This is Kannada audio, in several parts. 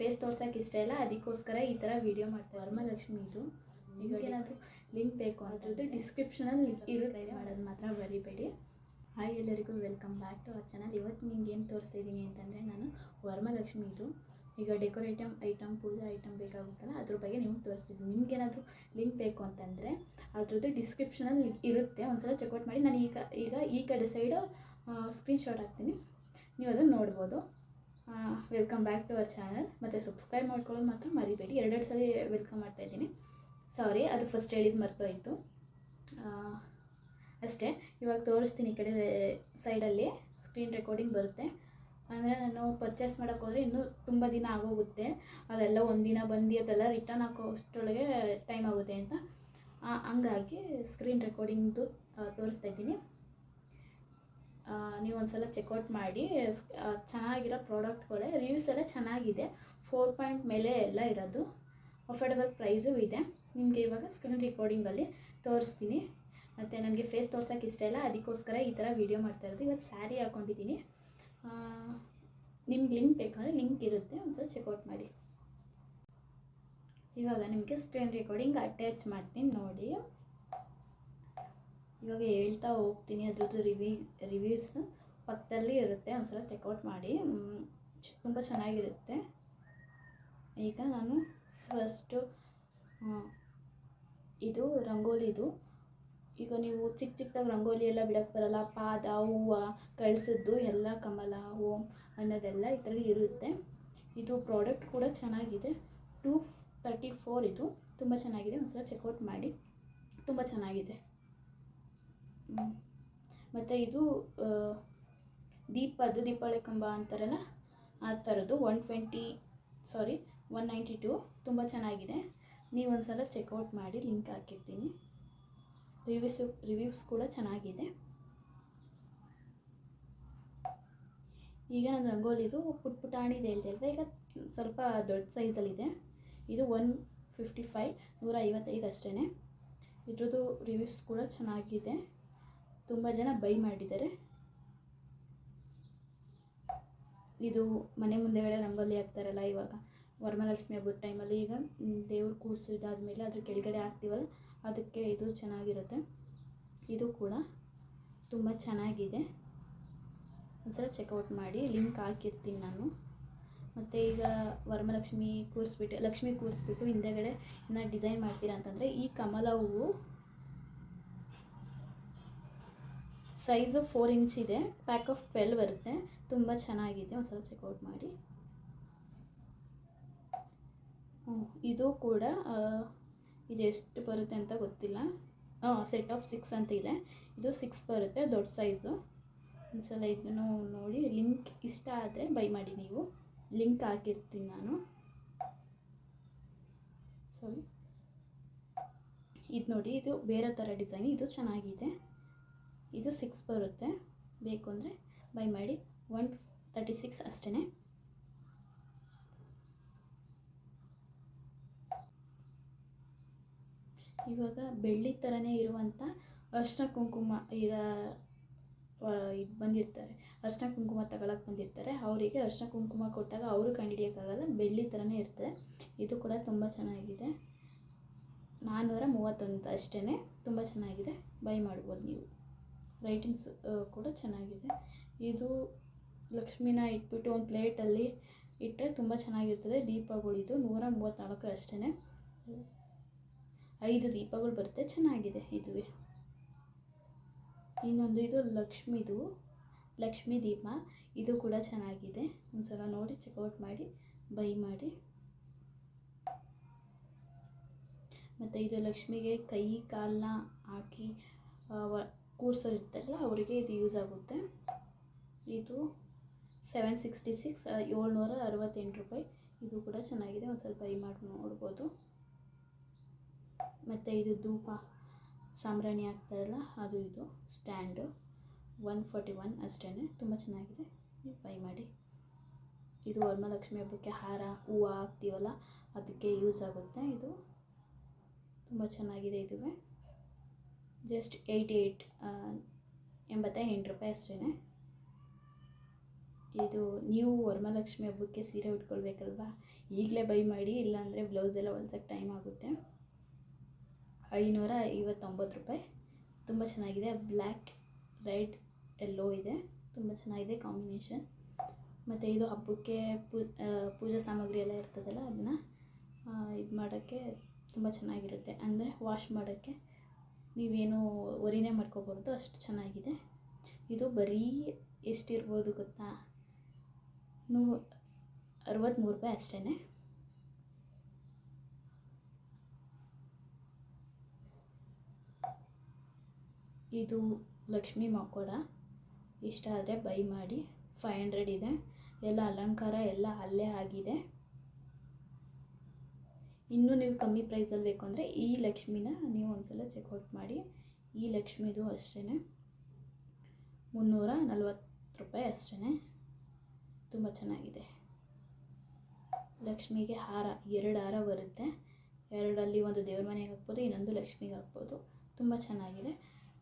ಫೇಸ್ ತೋರ್ಸೋಕೆ ಇಷ್ಟ ಇಲ್ಲ, ಅದಕ್ಕೋಸ್ಕರ ಈ ಥರ ವೀಡಿಯೋ ಮಾಡ್ತಾರೆ. ವರಮಹಾಲಕ್ಷ್ಮಿ ಇದು ಈಗ ಏನಾದರೂ ಲಿಂಕ್ ಬೇಕು ಅದ್ರದ್ದು ಡಿಸ್ಕ್ರಿಪ್ಷನಲ್ಲಿ ಇರುತ್ತೆ, ಮಾಡೋದು ಮಾತ್ರ ಬರಿಬೇಡಿ. ಹಾಯ್ ಎಲ್ಲರಿಗೂ welcome back to our channel. ಇವತ್ತು ನಿಮ್ಗೆ ಏನು ತೋರಿಸ್ತಾ ಇದ್ದೀನಿ ಅಂತಂದರೆ ನಾನು ವರಮಹಾಲಕ್ಷ್ಮಿ ಇದು ಈಗ ಡೆಕೋರೇಟಿವ್ ಐಟಮ್, ಪೂಜಾ ಐಟಮ್ ಬೇಕಾಗುತ್ತಲ್ಲ ಅದ್ರ ಬಗ್ಗೆ ನಿಮ್ಗೆ ತೋರಿಸ್ತಿದ್ದೀನಿ. ನಿಮ್ಗೇನಾದರೂ ಲಿಂಕ್ ಬೇಕು ಅಂತಂದರೆ ಅದ್ರದ್ದು ಡಿಸ್ಕ್ರಿಪ್ಷನಲ್ಲಿ ಇರುತ್ತೆ, ಒಂದ್ಸಲ ಚೆಕ್ಔಟ್ ಮಾಡಿ. ನಾನು ಈಗ ಈ ಕಡೆ ಸೈಡು ಸ್ಕ್ರೀನ್ಶಾಟ್ ಹಾಕ್ತೀನಿ, ನೀವು ಅದನ್ನು ನೋಡ್ಬೋದು. Welcome back to our channel. ಮತ್ತು ಸಬ್ಸ್ಕ್ರೈಬ್ ಮಾಡ್ಕೊಳ್ಳೋದು ಮಾತ್ರ ಮರಿಬೇಡಿ. ಎರಡೆರಡು ಸಲ ವೆಲ್ಕಮ್ ಮಾಡ್ತಾಯಿದ್ದೀನಿ, ಸಾರಿ ಅದು ಫಸ್ಟ್ ಹೇಳಿದ್ದು ಮರ್ತೋಯ್ತು ಅಷ್ಟೇ. ಇವಾಗ ತೋರಿಸ್ತೀನಿ. ಈ ಕಡೆ ಸೈಡಲ್ಲಿ ಸ್ಕ್ರೀನ್ ರೆಕಾರ್ಡಿಂಗ್ ಬರುತ್ತೆ. ಅಂದರೆ ನಾನು ಪರ್ಚೇಸ್ ಮಾಡೋಕ್ಕೆ ಹೋದರೆ ಇನ್ನೂ ತುಂಬ ದಿನ ಆಗೋಗುತ್ತೆ, ಅದೆಲ್ಲ ಒಂದಿನ ಬಂದು ಅದೆಲ್ಲ ರಿಟರ್ನ್ ಹಾಕೋ ಅಷ್ಟರೊಳಗೆ ಟೈಮ್ ಆಗುತ್ತೆ ಅಂತ ಹಂಗಾಗಿ ಸ್ಕ್ರೀನ್ ರೆಕಾರ್ಡಿಂಗ್ದು ತೋರಿಸ್ತಾ ಇದ್ದೀನಿ. ನೀವು ಒಂದು ಸಲ ಚೆಕ್ಔಟ್ ಮಾಡಿ. ಚೆನ್ನಾಗಿರೋ ಪ್ರಾಡಕ್ಟ್ಗಳೇ, ರಿವ್ಯೂಸ್ ಎಲ್ಲ ಚೆನ್ನಾಗಿದೆ. 4 ಪಾಯಿಂಟ್ ಮೇಲೆ ಎಲ್ಲ ಇರೋದು, ಅಫೋರ್ಡಬಲ್ ಪ್ರೈಸು ಇದೆ. ನಿಮಗೆ ಇವಾಗ ಸ್ಕ್ರೀನ್ ರೆಕಾರ್ಡಿಂಗಲ್ಲಿ ತೋರಿಸ್ತೀನಿ. ಮತ್ತು ನನಗೆ ಫೇಸ್ ತೋರ್ಸೋಕೆ ಇಷ್ಟ ಇಲ್ಲ, ಅದಕ್ಕೋಸ್ಕರ ಈ ಥರ ವೀಡಿಯೋ ಮಾಡ್ತಾ ಇರೋದು. ಇವತ್ತು ಸ್ಯಾರಿ ಹಾಕ್ಕೊಂಡಿದ್ದೀನಿ. ನಿಮ್ಗೆ ಲಿಂಕ್ ಬೇಕಂದರೆ ಲಿಂಕ್ ಇರುತ್ತೆ, ಒಂದ್ಸಲ ಚೆಕ್ಔಟ್ ಮಾಡಿ. ಇವಾಗ ನಿಮಗೆ ಸ್ಕ್ರೀನ್ ರೆಕಾರ್ಡಿಂಗ್ ಅಟ್ಯಾಚ್ ಮಾಡ್ತೀನಿ ನೋಡಿ. ಇವಾಗ ಹೇಳ್ತಾ ಹೋಗ್ತೀನಿ, ಅದ್ರದ್ದು ರಿವ್ಯೂಸ್ ಪಕ್ಕದಲ್ಲಿ ಇರುತ್ತೆ, ಒಂದ್ಸಲ ಚೆಕ್ಔಟ್ ಮಾಡಿ. ತುಂಬ ಚೆನ್ನಾಗಿರುತ್ತೆ. ಈಗ ನಾನು ಫಸ್ಟು ಇದು ರಂಗೋಲಿದು. ಈಗ ನೀವು ಚಿಕ್ಕ ಚಿಕ್ಕದಾಗಿ ರಂಗೋಲಿ ಎಲ್ಲ ಬಿಡೋಕ್ಕೆ ಬರಲ್ಲ, ಪಾದ, ಹೂವು, ಕಳಿಸಿದ್ದು ಎಲ್ಲ, ಕಮಲ, ಓಂ ಅನ್ನೋದೆಲ್ಲ ಈ ಥರ ಇರುತ್ತೆ. ಇದು ಪ್ರಾಡಕ್ಟ್ ಕೂಡ ಚೆನ್ನಾಗಿದೆ. 234 ಇದು ತುಂಬ ಚೆನ್ನಾಗಿದೆ, ಒಂದ್ಸಲ ಚೆಕ್ಔಟ್ ಮಾಡಿ. ತುಂಬ ಚೆನ್ನಾಗಿದೆ. ಮತ್ತು ಇದು ದೀಪಾವಳಿ ಕಂಬ ಅಂತಾರಲ್ಲ ಆ ಥರದ್ದು 192 ತುಂಬ ಚೆನ್ನಾಗಿದೆ. ನೀವು ಒಂದು ಸಲ ಚೆಕ್ಔಟ್ ಮಾಡಿ, ಲಿಂಕ್ ಹಾಕಿರ್ತೀನಿ. ರಿವ್ಯೂಸ್ ಕೂಡ ಚೆನ್ನಾಗಿದೆ. ಈಗ ನಾನು ರಂಗೋಲಿದು ಪುಟಾಣಿದೆ ಹೇಳ್ತಾ, ಈಗ ಸ್ವಲ್ಪ ದೊಡ್ಡ ಸೈಜಲ್ಲಿದೆ. ಇದು 155 155 ಅಷ್ಟೇ. ಇದ್ರದ್ದು ರಿವ್ಯೂಸ್ ಕೂಡ ಚೆನ್ನಾಗಿದೆ, ತುಂಬ ಜನ ಬೈ ಮಾಡಿದ್ದಾರೆ. ಇದು ಮನೆ ಮುಂದೆಗಡೆ ರಂಗೋಲಿ ಹಾಕ್ತಾರಲ್ಲ ಇವಾಗ ವರಮಹಾಲಕ್ಷ್ಮಿ ಹಬ್ಬದ ಟೈಮಲ್ಲಿ, ಈಗ ದೇವ್ರು ಕೂರಿಸಿದಾದ್ಮೇಲೆ ಅದ್ರ ಕೆಳಗಡೆ ಹಾಕ್ತೀವಲ್ಲ, ಅದಕ್ಕೆ ಇದು ಚೆನ್ನಾಗಿರುತ್ತೆ. ಇದು ಕೂಡ ತುಂಬ ಚೆನ್ನಾಗಿದೆ, ಒಂದ್ಸಲ ಚೆಕ್ಔಟ್ ಮಾಡಿ. ಲಿಂಕ್ ಹಾಕಿರ್ತೀನಿ ನಾನು. ಮತ್ತು ಈಗ ವರಮಹಾಲಕ್ಷ್ಮಿ ಲಕ್ಷ್ಮಿ ಕೂರಿಸ್ಬಿಟ್ಟು ಹಿಂದೆಗಡೆ ಇನ್ನು ಡಿಸೈನ್ ಮಾಡ್ತೀರಾ ಅಂತಂದರೆ ಈ ಕಮಲ ಹೂವು ಸೈಜು 4 ಇಂಚ್ ಇದೆ, ಪ್ಯಾಕ್ ಆಫ್ 12 ಬರುತ್ತೆ. ತುಂಬ ಚೆನ್ನಾಗಿದೆ, ಒಂದ್ಸಲ ಚೆಕ್ಔಟ್ ಮಾಡಿ. ಇದು ಕೂಡ ಇದು ಎಷ್ಟು ಬರುತ್ತೆ ಅಂತ ಗೊತ್ತಿಲ್ಲ. ಸೆಟ್ ಆಫ್ 6 ಅಂತ ಇದೆ. ಇದು 6 ಬರುತ್ತೆ, ದೊಡ್ಡ ಸೈಜು. ಒಂದ್ಸಲ ಇದನ್ನು ನೋಡಿ. ಲಿಂಕ್ ಇಷ್ಟ ಆದರೆ ಬೈ ಮಾಡಿ. ನೀವು ಲಿಂಕ್ ಹಾಕಿರ್ತೀನಿ ನಾನು. ಸಾರಿ, ಇದು ನೋಡಿ, ಇದು ಬೇರೆ ಥರ ಡಿಸೈನ್, ಇದು ಚೆನ್ನಾಗಿದೆ. ಇದು 6 ಬರುತ್ತೆ, ಬೇಕು ಅಂದರೆ ಬೈ ಮಾಡಿ. 136 ಅಷ್ಟೇ. ಇವಾಗ ಬೆಳ್ಳಿ ಥರನೇ ಇರುವಂಥ ಅರಿಶಿನ ಕುಂಕುಮ ಈಗ ಇದು ಬಂದಿರ್ತಾರೆ, ಅರಿಶಿನ ಕುಂಕುಮ ತಗೊಳಕ್ಕೆ ಬಂದಿರ್ತಾರೆ. ಅವರಿಗೆ ಅರಿಶಿನ ಕುಂಕುಮ ಕೊಟ್ಟಾಗ ಅವರು ಕಂಡುಹಿಡಿಯೋಕ್ಕಾಗಲ್ಲ, ಬೆಳ್ಳಿ ಥರನೇ ಇರ್ತದೆ. ಇದು ಕೂಡ ತುಂಬ ಚೆನ್ನಾಗಿದೆ. 431 ಅಷ್ಟೇ, ತುಂಬ ಚೆನ್ನಾಗಿದೆ, ಬೈ ಮಾಡ್ಬೋದು ನೀವು. ರೈಟಿಂಗ್ಸ್ ಕೂಡ ಚೆನ್ನಾಗಿದೆ. ಇದು ಲಕ್ಷ್ಮಿನ ಇಟ್ಬಿಟ್ಟು ಒಂದು ಪ್ಲೇಟಲ್ಲಿ ಇಟ್ಟರೆ ತುಂಬ ಚೆನ್ನಾಗಿರ್ತದೆ. ದೀಪಗಳಿದು 134 ಅಷ್ಟೇ. 5 ದೀಪಗಳು ಬರುತ್ತೆ, ಚೆನ್ನಾಗಿದೆ. ಇದುವೇ ಇನ್ನೊಂದು, ಇದು ಲಕ್ಷ್ಮಿ ದೀಪ. ಇದು ಕೂಡ ಚೆನ್ನಾಗಿದೆ, ಒಂದ್ಸಲ ನೋಡಿ ಚೆಕ್ಔಟ್ ಮಾಡಿ, ಬೈ ಮಾಡಿ. ಮತ್ತು ಇದು ಲಕ್ಷ್ಮಿಗೆ ಕೈ ಕಾಲನ್ನ ಹಾಕಿ ಕೂರ್ಸೋರು ಇರ್ತಾರಲ್ಲ, ಅವರಿಗೆ ಇದು ಯೂಸ್ ಆಗುತ್ತೆ. ಇದು 766 768 ರೂಪಾಯಿ. ಇದು ಕೂಡ ಚೆನ್ನಾಗಿದೆ, ಒಂದು ಸ್ವಲ್ಪ ಬೈ ಮಾಡಿ ನೋಡ್ಬೋದು. ಮತ್ತು ಇದು ಧೂಪ ಸಾಂಬ್ರಾಣಿ ಹಾಕ್ತಾರಲ್ಲ ಅದು, ಇದು ಸ್ಟ್ಯಾಂಡು 141 ಅಷ್ಟೇ, ತುಂಬ ಚೆನ್ನಾಗಿದೆ, ಬೈ ಮಾಡಿ. ಇದು ವರಮಹಾಲಕ್ಷ್ಮಿ ಹಬ್ಬಕ್ಕೆ ಹಾರ, ಹೂವು ಹಾಕ್ತೀವಲ್ಲ ಅದಕ್ಕೆ ಯೂಸ್ ಆಗುತ್ತೆ. ಇದು ತುಂಬ ಚೆನ್ನಾಗಿದೆ. ಇದುವೇ ಜಸ್ಟ್ 88 ರೂಪಾಯಿ ಅಷ್ಟೇ. ಇದು ನೀವು ವರಮಹಾಲಕ್ಷ್ಮಿ ಹಬ್ಬಕ್ಕೆ ಸೀರೆ ಉಟ್ಕೊಳ್ಬೇಕಲ್ವಾ, ಈಗಲೇ ಬೈ ಮಾಡಿ, ಇಲ್ಲಾಂದರೆ ಬ್ಲೌಸೆಲ್ಲ ಹೊಲ್ಸೋಕ್ಕೆ ಟೈಮ್ ಆಗುತ್ತೆ. 559 ರೂಪಾಯಿ. ತುಂಬ ಚೆನ್ನಾಗಿದೆ. ಬ್ಲ್ಯಾಕ್, ರೆಡ್, ಯೆಲ್ಲೋ ಇದೆ, ತುಂಬ ಚೆನ್ನಾಗಿದೆ ಕಾಂಬಿನೇಷನ್. ಮತ್ತು ಇದು ಹಬ್ಬಕ್ಕೆ ಪೂಜಾ ಸಾಮಗ್ರಿ ಎಲ್ಲ ಇರ್ತದಲ್ಲ, ಅದನ್ನು ಇದು ಮಾಡೋಕ್ಕೆ ತುಂಬ ಚೆನ್ನಾಗಿರುತ್ತೆ. ಅಂದರೆ ವಾಶ್ ಮಾಡೋಕ್ಕೆ ನೀವೇನು ಒರಿನೇ ಮಾಡ್ಕೋಬೋದು, ಅಷ್ಟು ಚೆನ್ನಾಗಿದೆ. ಇದು ಬರೀ ಎಷ್ಟಿರ್ಬೋದು ಗೊತ್ತಾ, 63 ರೂಪಾಯಿ ಅಷ್ಟೇ. ಇದು ಲಕ್ಷ್ಮೀ ಮಕೋಡ. ಇಷ್ಟ ಆದರೆ ಬೈ ಮಾಡಿ. 500 ಇದೆ. ಎಲ್ಲ ಅಲಂಕಾರ ಎಲ್ಲ ಅಲ್ಲೇ ಆಗಿದೆ. ಇನ್ನೂ ನೀವು ಕಮ್ಮಿ ಪ್ರೈಸಲ್ಲಿ ಬೇಕು ಅಂದರೆ ಈ ಲಕ್ಷ್ಮಿನ ನೀವು ಒಂದ್ಸಲ ಚೆಕ್ಔಟ್ ಮಾಡಿ. ಈ ಲಕ್ಷ್ಮಿದು ಅಷ್ಟೇ 340 ರೂಪಾಯಿ ಅಷ್ಟೇ. ತುಂಬ ಚೆನ್ನಾಗಿದೆ. ಲಕ್ಷ್ಮಿಗೆ ಹಾರ 2 ಹಾರ ಬರುತ್ತೆ. 2ರಲ್ಲಿ ಒಂದು ದೇವ್ರ ಮನೆಗೆ ಹಾಕ್ಬೋದು, ಇನ್ನೊಂದು ಲಕ್ಷ್ಮಿಗೆ ಹಾಕ್ಬೋದು. ತುಂಬ ಚೆನ್ನಾಗಿದೆ.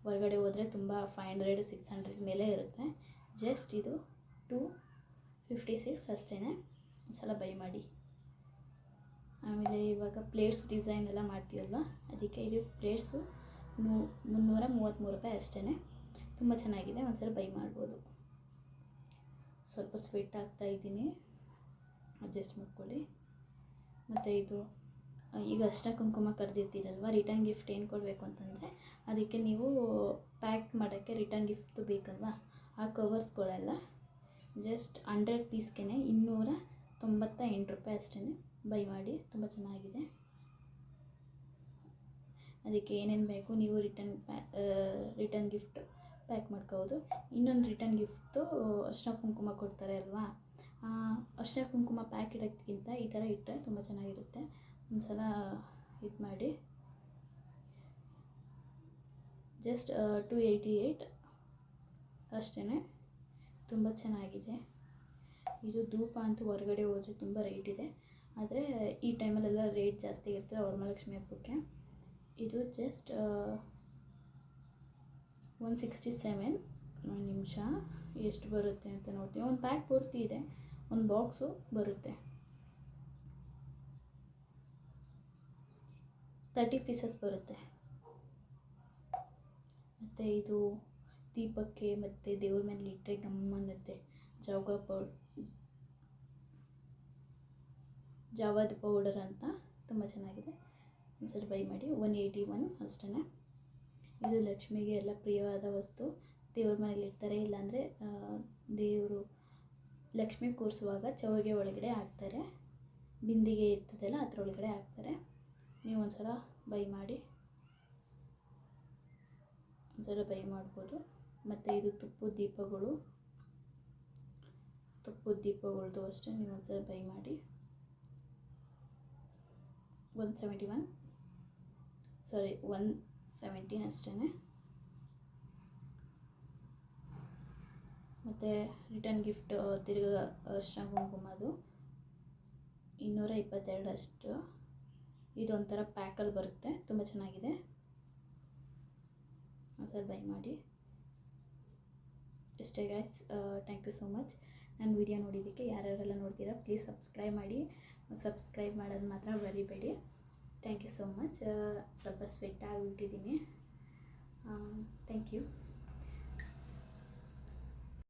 ಹೊರಗಡೆ ಹೋದರೆ ತುಂಬ 500 600 ಮೇಲೆ ಇರುತ್ತೆ. ಜಸ್ಟ್ ಇದು 256 ಅಷ್ಟೇ. ಒಂದ್ಸಲ ಬೈ ಮಾಡಿ. ಆಮೇಲೆ ಇವಾಗ ಪ್ಲೇಟ್ಸ್ ಡಿಸೈನ್ ಎಲ್ಲ ಮಾಡ್ತೀವಲ್ವ, ಅದಕ್ಕೆ ಇದು ಪ್ಲೇಟ್ಸು 333 ರೂಪಾಯಿ ಅಷ್ಟೇ. ತುಂಬ ಚೆನ್ನಾಗಿದೆ. ಒಂದ್ಸಲ ಬೈ ಮಾಡ್ಬೋದು. ಸ್ವಲ್ಪ ಸ್ವೆಟ್ ಆಗ್ತಾಯಿದ್ದೀನಿ, ಅಡ್ಜಸ್ಟ್ ಮಾಡ್ಕೊಳ್ಳಿ. ಮತ್ತು ಇದು ಈಗ ಅರ್ಶಿನ ಕುಂಕುಮ ಕರೆದಿರ್ತೀರಲ್ವ, ರಿಟರ್ನ್ ಗಿಫ್ಟ್ ಏನು ಕೊಡಬೇಕು ಅಂತಂದರೆ ಅದಕ್ಕೆ ನೀವು ಪ್ಯಾಕ್ ಮಾಡೋಕ್ಕೆ ರಿಟರ್ನ್ ಗಿಫ್ಟು ಬೇಕಲ್ವ, ಆ ಕವರ್ಸ್ಗಳೆಲ್ಲ ಜಸ್ಟ್ 100 ಪೀಸ್ಗೆ 298 ರೂಪಾಯಿ ಅಷ್ಟೇ. ಬೈ ಮಾಡಿ. ತುಂಬ ಚೆನ್ನಾಗಿದೆ. ಅದಕ್ಕೆ ಏನೇನು ಬೇಕು ನೀವು ರಿಟರ್ನ್ ಗಿಫ್ಟ್ ಪ್ಯಾಕ್ ಮಾಡ್ಕೋಬೋದು. ಇನ್ನೊಂದು ರಿಟರ್ನ್ ಗಿಫ್ಟು ಅರ್ಶಿನ ಕುಂಕುಮ ಕೊಡ್ತಾರೆ ಅಲ್ವಾ, ಅರ್ಶಿನ ಕುಂಕುಮ ಪ್ಯಾಕ್ ಇಡೋಕ್ಕಿಂತ ಈ ಥರ ಇಟ್ಟರೆ ತುಂಬ ಚೆನ್ನಾಗಿರುತ್ತೆ. ಒಂದು ಸಲ ಇದು ಮಾಡಿ. ಜಸ್ಟ್ 288 ಅಷ್ಟೇ. ತುಂಬ ಚೆನ್ನಾಗಿದೆ. ಇದು ಧೂಪ ಅಂತೂ ಹೊರಗಡೆ ಹೋದರೆ ತುಂಬ ರೇಟ್ ಇದೆ, ಆದರೆ ಈ ಟೈಮಲ್ಲೆಲ್ಲ ರೇಟ್ ಜಾಸ್ತಿ ಇರ್ತದೆ ವರಮಹಾಲಕ್ಷ್ಮಿ ಹಬ್ಬಕ್ಕೆ. ಇದು ಜಸ್ಟ್ 167. ಒಂದು ನಿಮಿಷ ಎಷ್ಟು ಬರುತ್ತೆ ಅಂತ ನೋಡ್ತೀನಿ. ಒಂದು ಪ್ಯಾಕ್ ಪೂರ್ತಿ ಇದೆ, ಒಂದು ಬಾಕ್ಸು ಬರುತ್ತೆ. 30 ಪೀಸಸ್ ಬರುತ್ತೆ. ಮತ್ತು ಇದು ದೀಪಕ್ಕೆ ಮತ್ತು ದೇವ್ರ ಮೇಲೆ ಇಟ್ಟರೆ ಗಮ್ಮನ್ನುತ್ತೆ. ಜಾವದ್ ಪೌಡರ್ ಅಂತ ತುಂಬ ಚೆನ್ನಾಗಿದೆ. ಒಂದ್ಸರಿ ಬೈ ಮಾಡಿ. 181 ಅಷ್ಟೇ. ಇದು ಲಕ್ಷ್ಮಿಗೆ ಎಲ್ಲ ಪ್ರಿಯವಾದ ವಸ್ತು. ದೇವ್ರ ಮನೇಲಿ ಇಡ್ತಾರೆ, ಇಲ್ಲಾಂದರೆ ದೇವರು ಲಕ್ಷ್ಮಿ ಕೂರಿಸುವಾಗ ಚೌಗೆ ಒಳಗಡೆ ಹಾಕ್ತಾರೆ, ಬಿಂದಿಗೆ ಇರ್ತದಲ್ಲ ಅದರೊಳಗಡೆ ಹಾಕ್ತಾರೆ. ನೀವು ಒಂದ್ಸಲ ಬೈ ಮಾಡಿ. ಒಂದ್ಸಲ ಬೈ ಮಾಡ್ಬೋದು. ಮತ್ತು ಇದು ತುಪ್ಪದ ದೀಪಗಳದ್ದು ಅಷ್ಟೇ. ನೀವು ಒಂದ್ಸಲ ಬೈ ಮಾಡಿ. 117 ಅಷ್ಟೇ. ಮತ್ತು ರಿಟರ್ನ್ ಗಿಫ್ಟ್ ತಿರ್ಗಾ ಅರ್ಶಿನ ಕುಂಕುಮದು 222 ಅಷ್ಟು. ಇದೊಂಥರ ಪ್ಯಾಕಲ್ಲಿ ಬರುತ್ತೆ, ತುಂಬ ಚೆನ್ನಾಗಿದೆ. ಒಂದ್ಸಲ ಬೈ ಮಾಡಿ. ಅಷ್ಟೇ guys. Thank you so much. ನನ್ನ ವಿಡಿಯೋ ನೋಡಿದ್ದಕ್ಕೆ. ಯಾರ್ಯಾರೆಲ್ಲ ನೋಡ್ತೀರಾ ಪ್ಲೀಸ್ ಸಬ್ಸ್ಕ್ರೈಬ್ ಮಾಡಿ. ಸಬ್ಸ್ಕ್ರೈಬ್ ಮಾಡೋದು ಮಾತ್ರ ಮರಿಬೇಡಿ. Thank you so much. ಸ್ವಲ್ಪ ಸ್ವೆಟ್ ಆಗಿಬಿಟ್ಟಿದ್ದೀನಿ. Thank you.